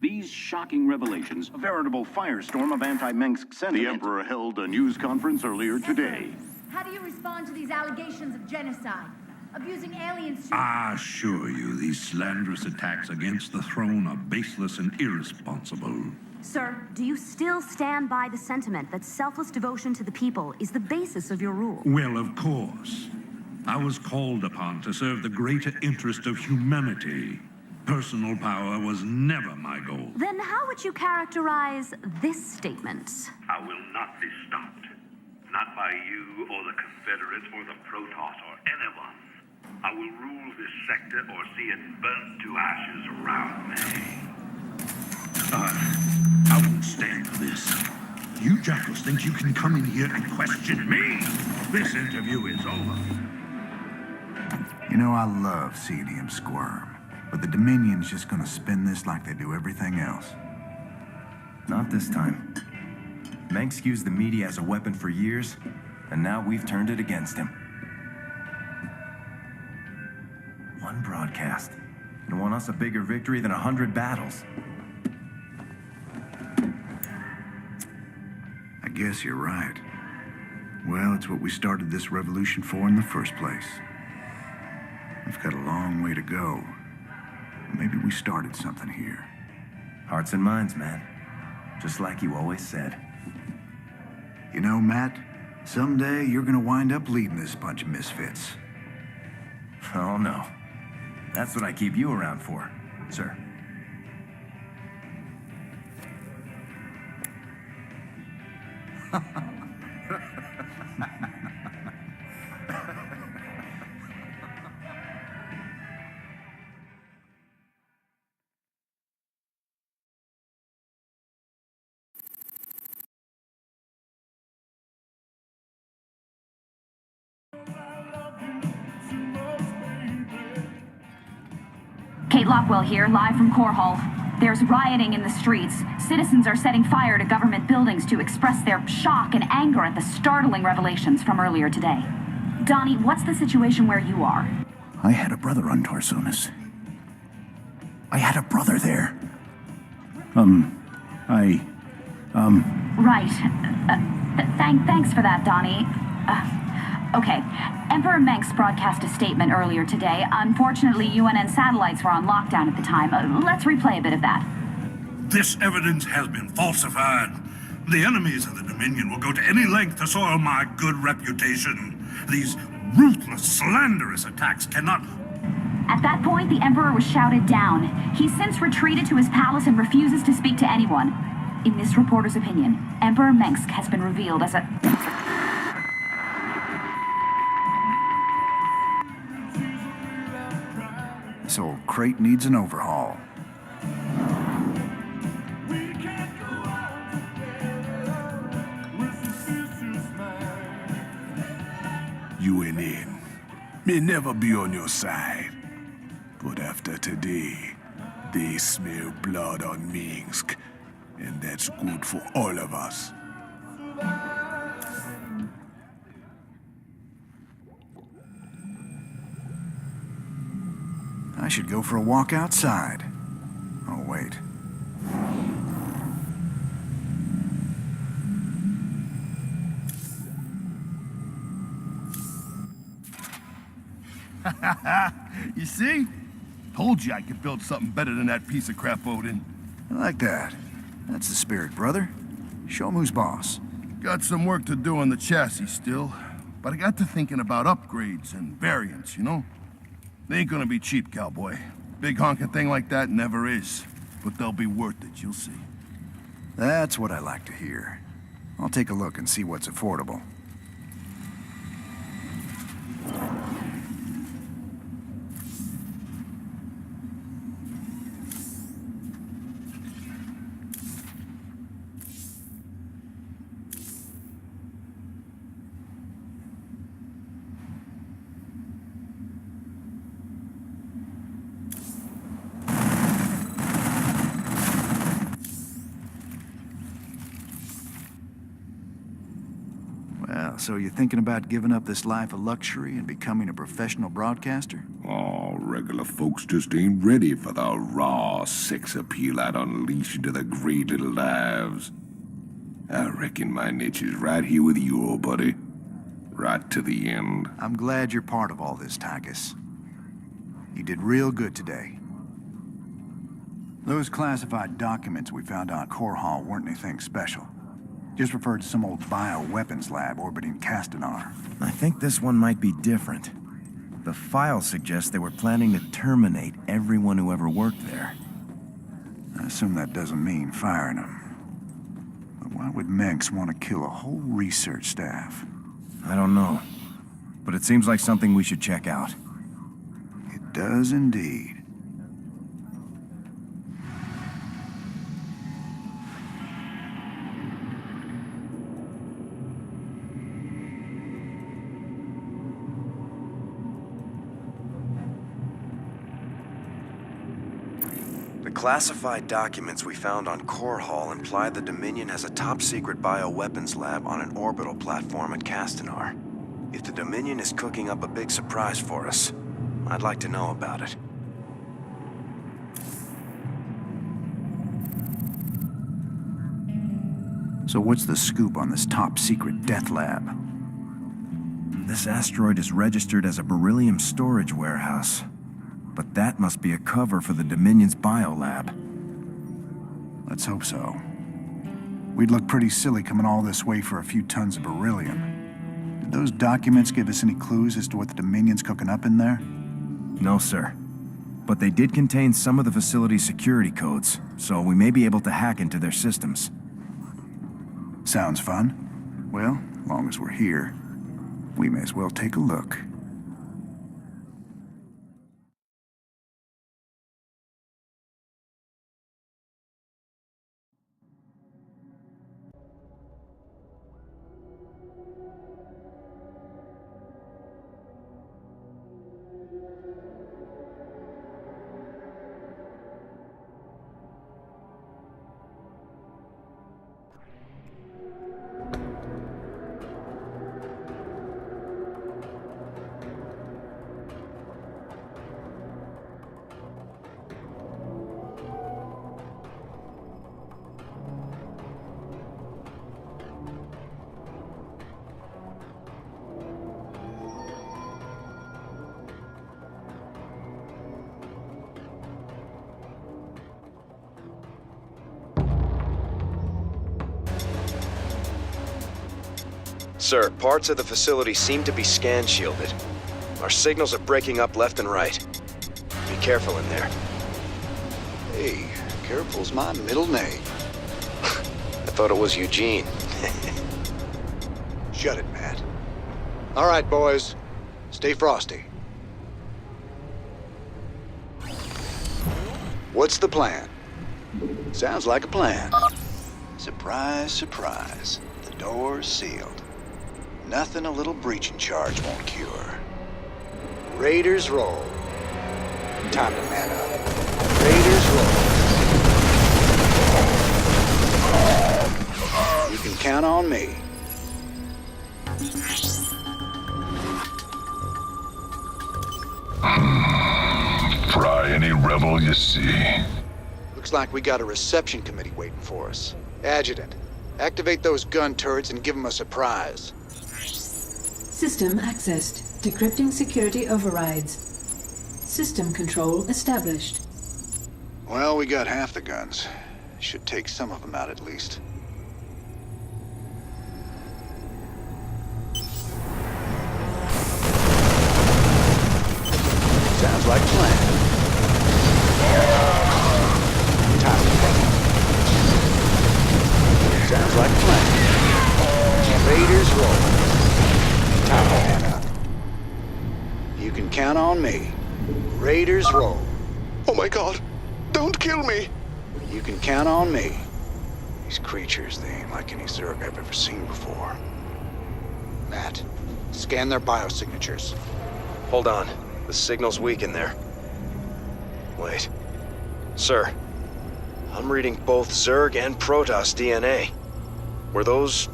These shocking revelations, a veritable firestorm of anti-Mengsk sentiment. The Emperor held a news conference earlier today. How do you respond to these allegations of genocide? Abusing aliens to... I assure you, these slanderous attacks against the throne are baseless and irresponsible. Sir, do you still stand by the sentiment that selfless devotion to the people is the basis of your rule? Well, of course. I was called upon to serve the greater interest of humanity. Personal power was never my goal. Then how would you characterize this statement? I will not be stopped. Not by you or the Confederates or the Protoss or anyone. I will rule this sector or see it burnt to ashes around me. I won't stand for this. You jackals think you can come in here and question me? This interview is over. You know, I love seeing him squirm. But the Dominion's just gonna spin this like they do everything else. Not this time. Mengsk used the media as a weapon for years, and now we've turned it against him. One broadcast. And won us a bigger victory than 100 battles. I guess you're right. Well, it's what we started this revolution for in the first place. We've got a long way to go. Maybe we started something here. Hearts and minds, man. Just like you always said. You know, Matt, someday you're gonna wind up leading this bunch of misfits. Oh, no. That's what I keep you around for, sir. Kate Lockwell here, live from Core Hall. There's rioting in the streets. Citizens are setting fire to government buildings to express their shock and anger at the startling revelations from earlier today. Donnie, what's the situation where you are? I had a brother on Tarsonis. I had a brother there. Right. Thanks for that, Donnie. Okay. Emperor Mengsk broadcast a statement earlier today. Unfortunately, UNN satellites were on lockdown at the time. Let's replay a bit of that. This evidence has been falsified. The enemies of the Dominion will go to any length to soil my good reputation. These ruthless, slanderous attacks cannot... At that point, the Emperor was shouted down. He's since retreated to his palace and refuses to speak to anyone. In this reporter's opinion, Emperor Mengsk has been revealed as a... This old crate needs an overhaul. UNN may never be on your side, but after today, they smell blood on Minsk, and that's good for all of us. I should go for a walk outside. Oh, wait. You see? Told you I could build something better than that piece of crap, Odin. I like that. That's the spirit, brother. Show him who's boss. Got some work to do on the chassis still, but I got to thinking about upgrades and variants, you know? They ain't gonna be cheap, cowboy. Big honking thing like that never is. But they'll be worth it, you'll see. That's what I like to hear. I'll take a look and see what's affordable. So you thinking about giving up this life of luxury and becoming a professional broadcaster? Oh, regular folks just ain't ready for the raw sex appeal I'd unleash into the great little lives. I reckon my niche is right here with you, old buddy. Right to the end. I'm glad you're part of all this, Tychus. You did real good today. Those classified documents we found on Core Hall weren't anything special. Just referred to some old bioweapons lab orbiting Castanar. I think this one might be different. The file suggests they were planning to terminate everyone who ever worked there. I assume that doesn't mean firing them. But why would Menks want to kill a whole research staff? I don't know. But it seems like something we should check out. It does indeed. Classified documents we found on Core Hall imply the Dominion has a top-secret bioweapons lab on an orbital platform at Castanar. If the Dominion is cooking up a big surprise for us, I'd like to know about it. So what's the scoop on this top-secret death lab? This asteroid is registered as a beryllium storage warehouse. But that must be a cover for the Dominion's biolab. Let's hope so. We'd look pretty silly coming all this way for a few tons of beryllium. Did those documents give us any clues as to what the Dominion's cooking up in there? No, sir. But they did contain some of the facility's security codes, so we may be able to hack into their systems. Sounds fun. Well, as long as we're here, we may as well take a look. Sir, parts of the facility seem to be scan-shielded. Our signals are breaking up left and right. Be careful in there. Hey, careful's my middle name. I thought it was Eugene. Shut it, Matt. All right, boys. Stay frosty. What's the plan? Sounds like a plan. Surprise, surprise. The door's sealed. Nothing a little breaching charge won't cure. Raiders roll. Time to man up. Raiders roll. You can count on me. Fry any rebel you see. Looks like we got a reception committee waiting for us. Adjutant, activate those gun turrets and give them a surprise. System accessed. Decrypting security overrides. System control established. Well, we got half the guns. Should take some of them out at least. Sounds like a plan. Time to think. Sounds like a plan. Raiders roll. Time to man up. You can count on me. Raiders roll. Oh my god! Don't kill me! You can count on me. These creatures, they ain't like any Zerg I've ever seen before. Matt, scan their biosignatures. Hold on. The signal's weak in there. Wait. Sir, I'm reading both Zerg and Protoss DNA. Were those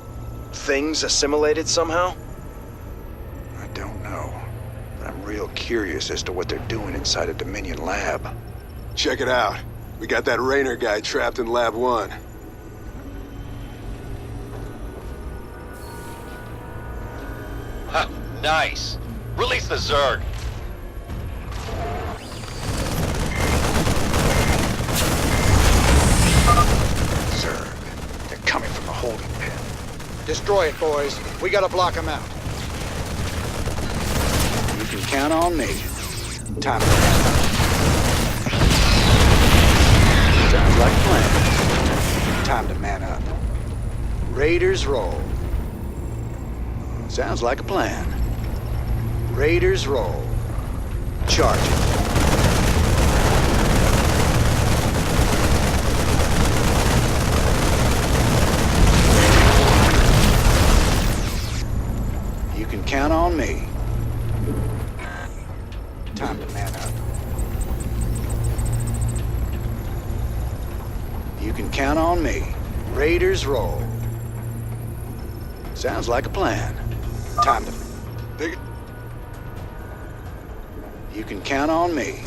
things assimilated somehow? I don't know. But I'm real curious as to what they're doing inside a Dominion lab. Check it out. We got that Raynor guy trapped in Lab 1. Ha! Nice! Release the Zerg! Zerg. They're coming from the holding pen. Destroy it, boys. We gotta block them out. You can count on me. Time to sounds like a plan. Time to man up. Raiders roll. Sounds like a plan. Raiders roll. Charge it. You can count on me. Time to man up. You can count on me. Raiders roll. Sounds like a plan. Time to... You can count on me.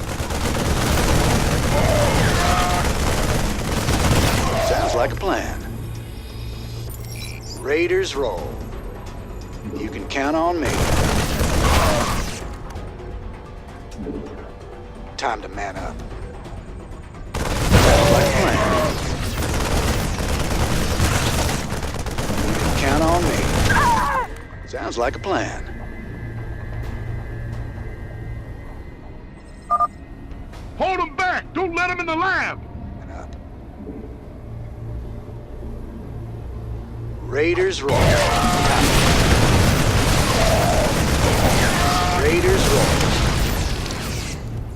Sounds like a plan. Raiders roll. You can count on me. Time to man up. Sounds like a plan. You can count on me. Sounds like a plan. Hold them back! Don't let them in the lab! And up. Raiders roll. Raiders roll.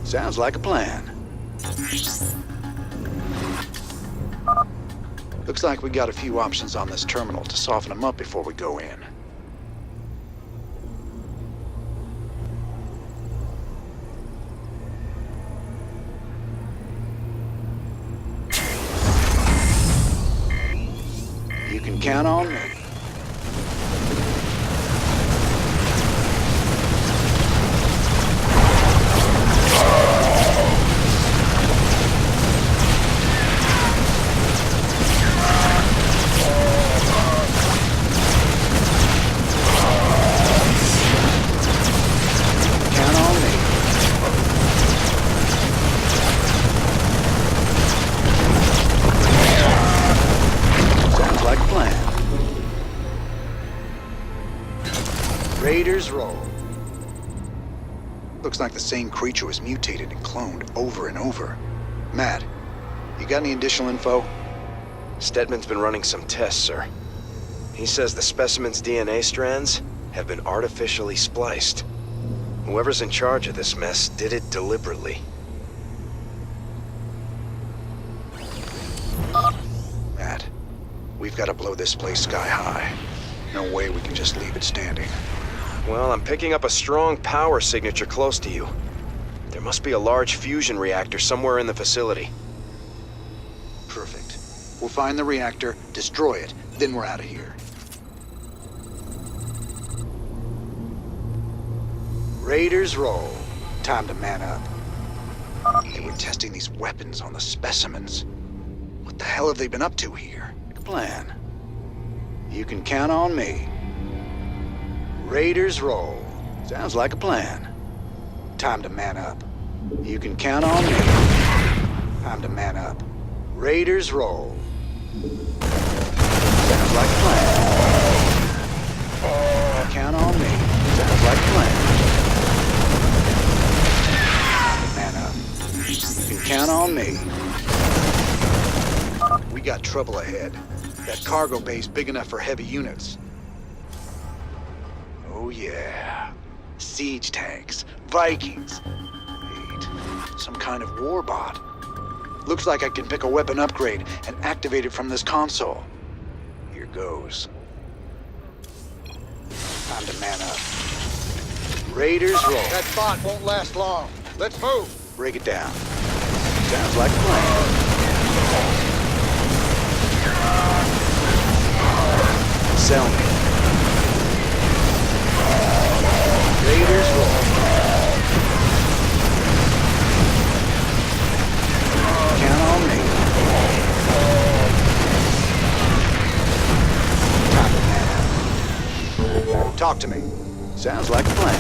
Sounds like a plan. Looks like we got a few options on this terminal to soften them up before we go in. You can count on me. Count on me. Sounds like a plan. Raiders roll. Looks like the same creature was mutated and cloned over and over. Matt, you got any additional info? Stedman's been running some tests, sir. He says the specimen's DNA strands have been artificially spliced. Whoever's in charge of this mess did it deliberately. Matt, we've got to blow this place sky high. No way we can just leave it standing. Well, I'm picking up a strong power signature close to you. There must be a large fusion reactor somewhere in the facility. Perfect. We'll find the reactor, destroy it, then we're out of here. Raiders roll. Time to man up. They were testing these weapons on the specimens. What the hell have they been up to here? Plan. You can count on me. Raiders roll. Sounds like a plan. Time to man up. You can count on me. Time to man up. Raiders roll. Sounds like a plan. Count on me. Sounds like a plan. Man up. You can count on me. We got trouble ahead. That cargo bay's big enough for heavy units. Oh yeah. Siege tanks. Vikings. Wait. Some kind of warbot. Looks like I can pick a weapon upgrade and activate it from this console. Here goes. Time to man up. Raiders roll. That bot won't last long. Let's move. Break it down. Sounds like a plan. Sell me. Talk to me. Sounds like a plan.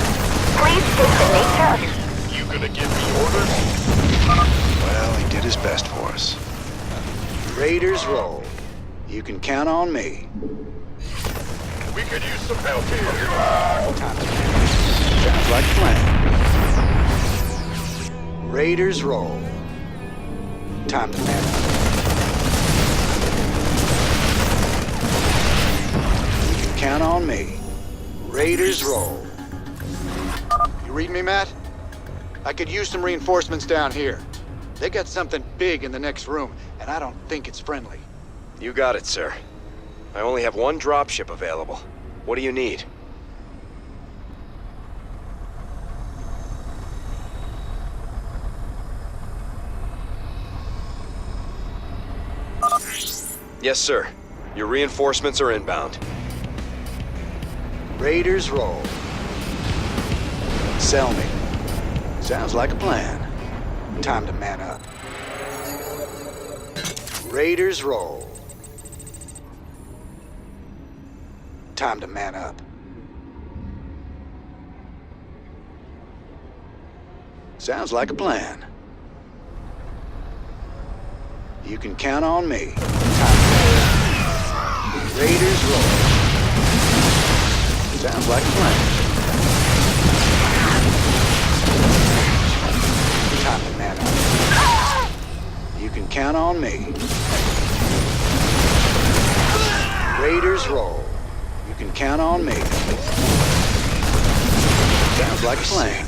Please state the nature of your... You gonna give me orders? Well, he did his best for us. Raiders roll. You can count on me. We could use some help here. Time to sounds like a plan. Raiders roll. Time to man up. You can count on me. Raiders roll. You read me, Matt? I could use some reinforcements down here. They got something big in the next room, and I don't think it's friendly. You got it, sir. I only have one dropship available. What do you need? Yes, sir. Your reinforcements are inbound. Raiders roll. Sell me. Sounds like a plan. Time to man up. Raiders roll. Time to man up. Sounds like a plan. You can count on me. Time to man up. Raiders roll. Sounds like a plan. Time to man up. You can count on me. Raiders roll. You can count on me. Sounds like a plan.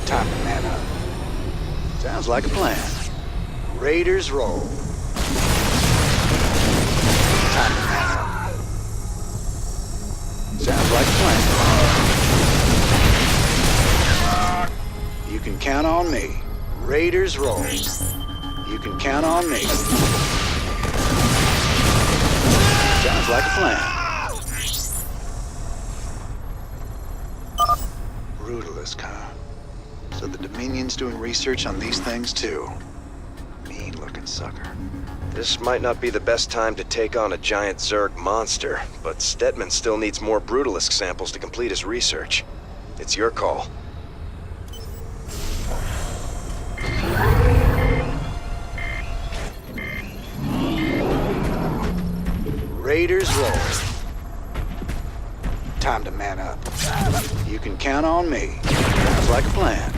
Time to man up. Sounds like a plan. Raiders roll. Time to man up. Sounds like a plan. You can count on me. Raiders roll. You can count on me. Sounds like a plan. Brutalist, huh? So the Dominion's doing research on these things too. Mean-looking sucker. This might not be the best time to take on a giant Zerg monster, but Stedman still needs more Brutalisk samples to complete his research. It's your call. Raiders roll. Time to man up. You can count on me. Sounds like a plan.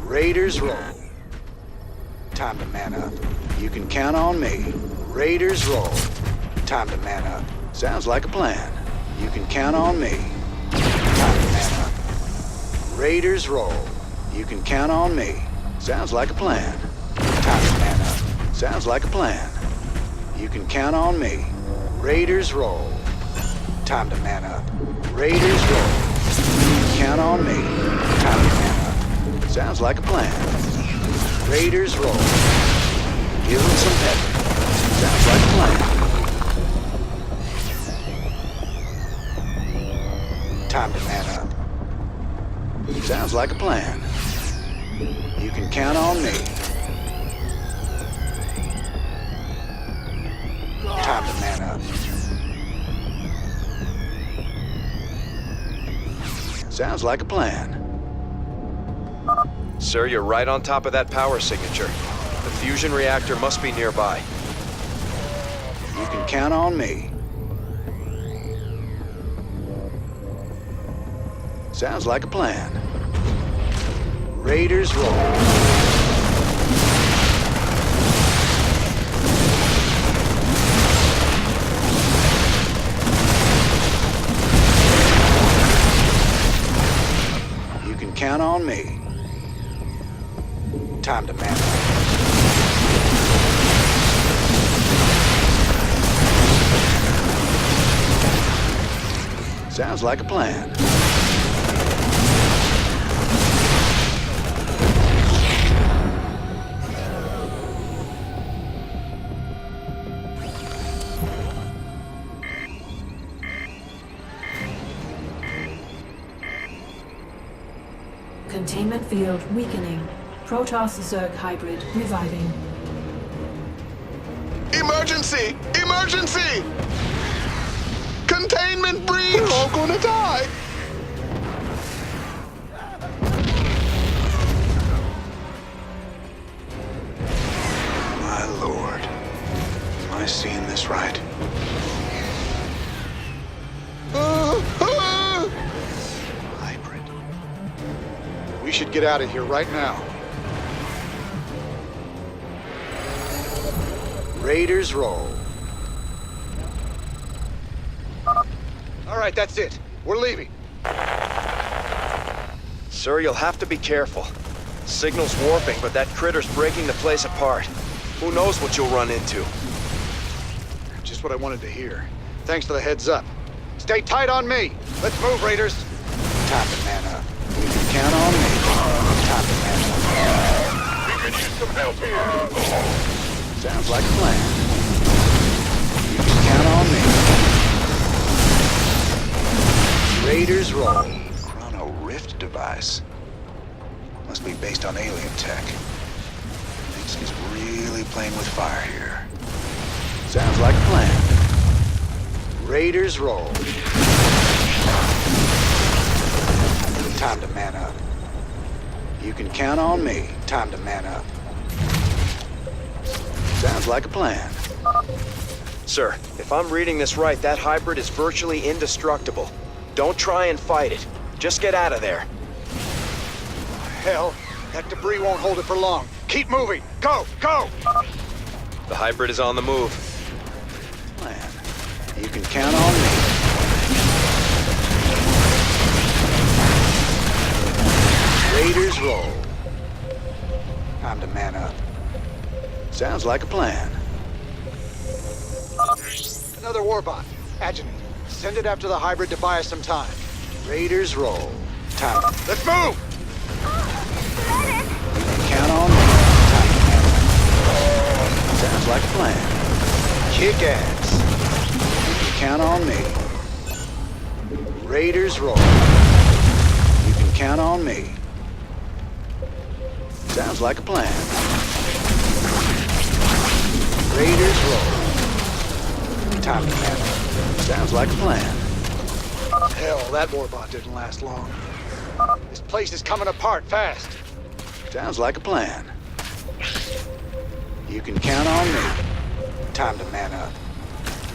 Raiders roll. Time to man up. You can count on me. Raiders roll. Time to man up. Sounds like a plan. You can count on me. Time to man up. Raiders roll. You can count on me. Sounds like a plan. Time to man up. Sounds like a plan. You can count on me. Raiders roll. Time to man up. Raiders roll. You can count on me. Time to man up. Sounds like a plan. Raiders roll. Give them some pep. Sounds like a plan. Time to man up. Sounds like a plan. You can count on me. Time to man up. Sounds like a plan. Sir, you're right on top of that power signature. The fusion reactor must be nearby. You can count on me. Sounds like a plan. Raiders roll. Count on me. Time to man up. Sounds like a plan. Containment field weakening. Protoss-Zerg hybrid reviving. Emergency! Emergency! Containment breach! We're all should get out of here right now. Raiders roll. All right, that's it. We're leaving. Sir, you'll have to be careful. Signal's warping, but that critter's breaking the place apart. Who knows what you'll run into? Just what I wanted to hear. Thanks for the heads up. Stay tight on me. Let's move, Raiders. Time to man up. You can count on me. Time to man up. We could use some help here. Sounds like a plan. You can count on me. Raiders roll. Chrono Rift device. Must be based on alien tech. Thinks he's really playing with fire here. Sounds like a plan. Raiders roll. Time to man up. You can count on me. Time to man up. Sounds like a plan. Sir, if I'm reading this right, that hybrid is virtually indestructible. Don't try and fight it. Just get out of there. Hell, that debris won't hold it for long. Keep moving. Go, go! The hybrid is on the move. Plan. You can count on me. Raiders roll. Time to man up. Sounds like a plan. Another warbot. Adjutant. Send it after the hybrid to buy us some time. Raiders roll. Time. Let's move! Count on me. Time to man up. Sounds like a plan. Kick ass. You can count on me. Raiders roll. You can count on me. Sounds like a plan. Raiders roll. Time to man up. Sounds like a plan. Hell, that warbot didn't last long. This place is coming apart fast. Sounds like a plan. You can count on me. Time to man up.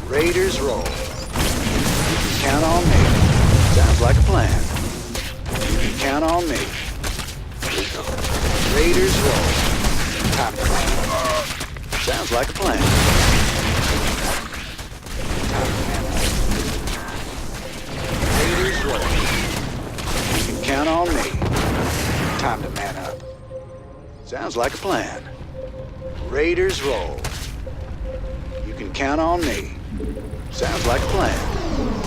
Raiders roll. You can count on me. Sounds like a plan. You can count on me. Raiders roll. Time to man up. Sounds like a plan. Time to man up. Raiders roll. You can count on me. Time to man up. Sounds like a plan. Raiders roll. You can count on me. Sounds like a plan.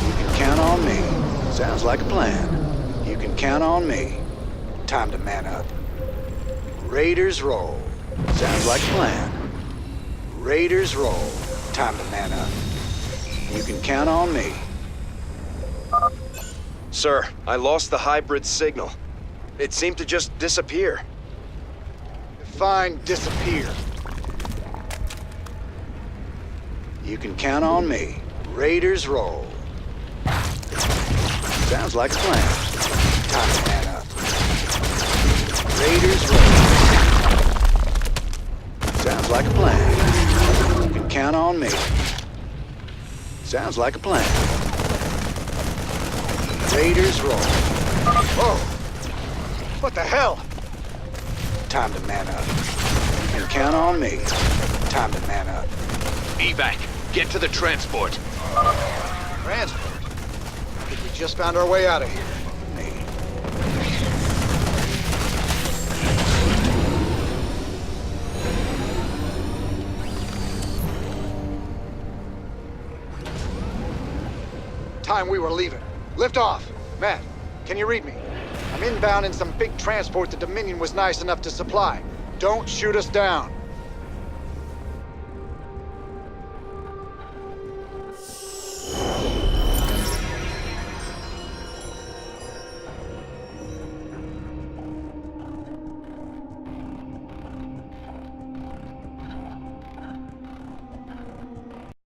You can count on me. Sounds like a plan. You can count on me. Time to man up. Raiders roll. Sounds like a plan. Raiders roll. Time to man up. You can count on me. Sir, I lost the hybrid signal. It seemed to just disappear. Fine, disappear. You can count on me. Raiders roll. Sounds like a plan. Time to man up. Raiders roll. Sounds like a plan. You can count on me. Sounds like a plan. Raiders roll. Whoa! What the hell? Time to man up. You can count on me. Time to man up. Evac, get to the transport. Transport? I think we just found our way out of here. Me. Time we were leaving. Lift off. Matt, can you read me? I'm inbound in some big transport the Dominion was nice enough to supply. Don't shoot us down.